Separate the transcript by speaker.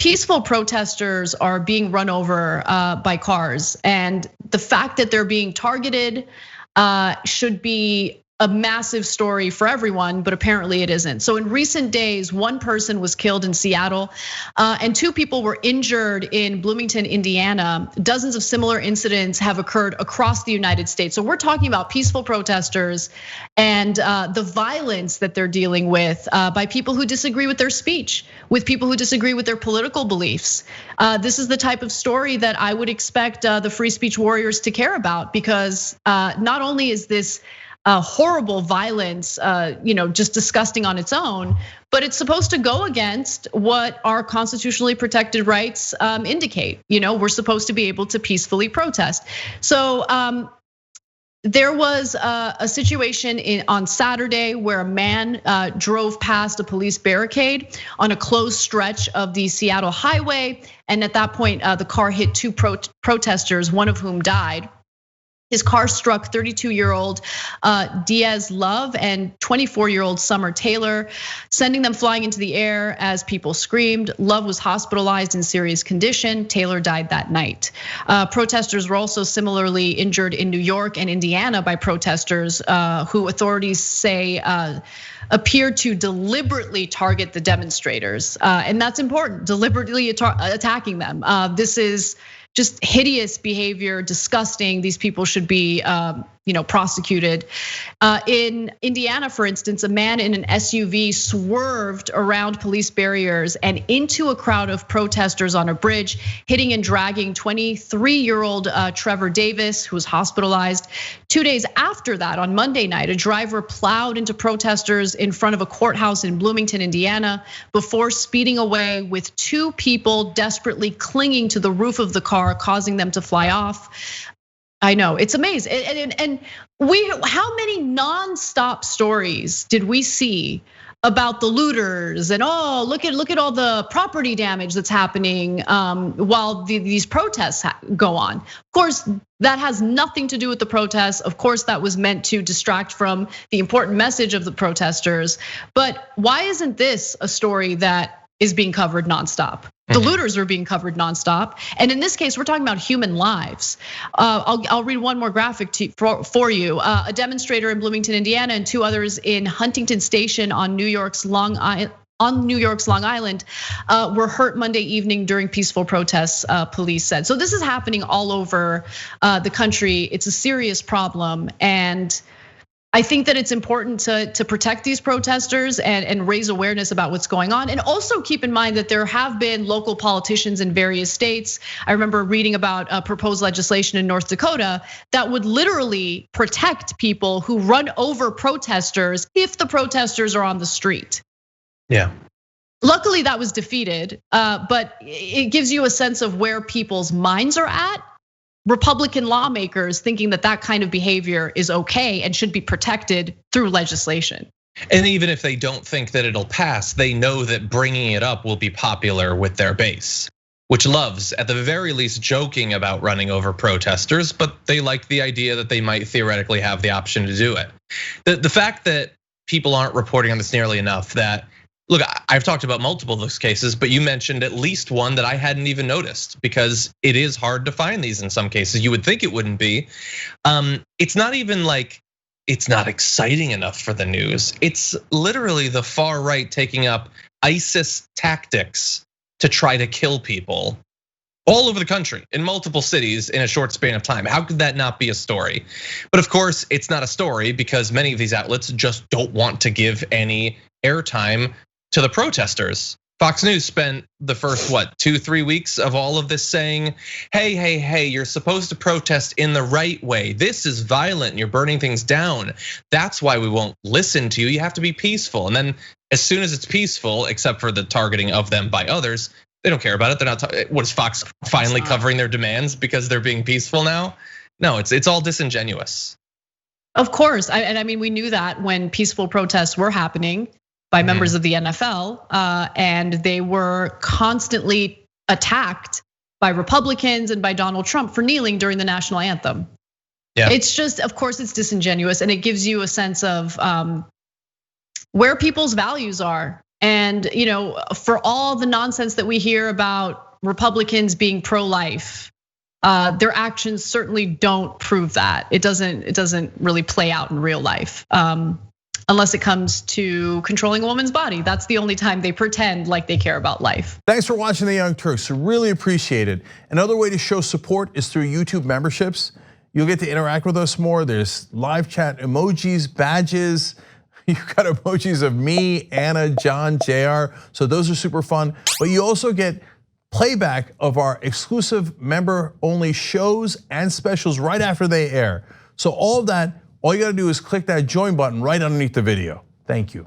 Speaker 1: peaceful protesters are being run over by cars, and the fact that they're being targeted should be a massive story for everyone, but apparently it isn't. So in recent days, one person was killed in Seattle, and 2 people were injured in Bloomington, Indiana. Dozens of similar incidents have occurred across the United States. So we're talking about peaceful protesters and the violence that they're dealing with by people who disagree with their speech, with people who disagree with their political beliefs. This is the type of story that I would expect the free speech warriors to care about, because not only is this horrible violence, just disgusting on its own, but it's supposed to go against what our constitutionally protected rights indicate. We're supposed to be able to peacefully protest. So there was a situation on Saturday where a man drove past a police barricade on a closed stretch of the Seattle highway, and at that point, the car hit 2 protesters, one of whom died. His car struck 32-year-old Diaz Love and 24-year-old Summer Taylor, sending them flying into the air as people screamed. Love was hospitalized in serious condition. Taylor died that night. Protesters were also similarly injured in New York and Indiana by protesters who authorities say appeared to deliberately target the demonstrators. And that's important, deliberately attacking them. This is just hideous behavior, disgusting. These people should be prosecuted. In Indiana, for instance, a man in an SUV swerved around police barriers and into a crowd of protesters on a bridge, hitting and dragging 23-year-old Trevor Davis, who was hospitalized. 2 days after that, on Monday night, a driver plowed into protesters in front of a courthouse in Bloomington, Indiana, before speeding away with 2 people desperately clinging to the roof of the car, causing them to fly off. I know, it's amazing. And how many nonstop stories did we see about the looters and look at all the property damage that's happening while these protests go on. Of course, that has nothing to do with the protests. Of course, that was meant to distract from the important message of the protesters. But why isn't this a story that is being covered nonstop? The looters are being covered nonstop. And in this case, we're talking about human lives. I'll read one more graphic for you. A demonstrator in Bloomington, Indiana, and 2 others in Huntington Station on New York's Long Island were hurt Monday evening during peaceful protests, police said. So this is happening all over the country. It's a serious problem, and I think that it's important to protect these protesters and raise awareness about what's going on. And also keep in mind that there have been local politicians in various states. I remember reading about proposed legislation in North Dakota that would literally protect people who run over protesters if the protesters are on the street.
Speaker 2: Yeah.
Speaker 1: Luckily that was defeated, but it gives you a sense of where people's minds are at. Republican lawmakers thinking that kind of behavior is okay and should be protected through legislation.
Speaker 2: And even if they don't think that it'll pass, they know that bringing it up will be popular with their base, which loves, at the very least, joking about running over protesters, but they like the idea that they might theoretically have the option to do it. The fact that people aren't reporting on this nearly enough, that look, I've talked about multiple of those cases, but you mentioned at least one that I hadn't even noticed, because it is hard to find these in some cases. You would think it wouldn't be. It's not even like it's not exciting enough for the news. It's literally the far right taking up ISIS tactics to try to kill people all over the country in multiple cities in a short span of time. How could that not be a story? But of course, it's not a story because many of these outlets just don't want to give any airtime to the protesters. Fox News spent the first 2-3 weeks of all of this saying, hey, you're supposed to protest in the right way. This is violent, you're burning things down. That's why we won't listen to you. You have to be peaceful. And then as soon as it's peaceful, except for the targeting of them by others, they don't care about it. They're not. What is Fox finally covering their demands because they're being peaceful now? No, it's all disingenuous.
Speaker 1: Of course, and I mean, we knew that when peaceful protests were happening by members of the NFL, and they were constantly attacked by Republicans and by Donald Trump for kneeling during the national anthem. Yeah. It's just, of course, it's disingenuous, and it gives you a sense of where people's values are And for all the nonsense that we hear about Republicans being pro-life, their actions certainly don't prove that. It doesn't really play out in real life. Unless it comes to controlling a woman's body. That's the only time they pretend like they care about life.
Speaker 3: Thanks for watching The Young Turks, really appreciate it. Another way to show support is through YouTube memberships. You'll get to interact with us more. There's live chat emojis, badges. You've got emojis of me, Anna, John, JR. So those are super fun. But you also get playback of our exclusive member-only shows and specials right after they air. So all of that, all you gotta do is click that join button right underneath the video. Thank you.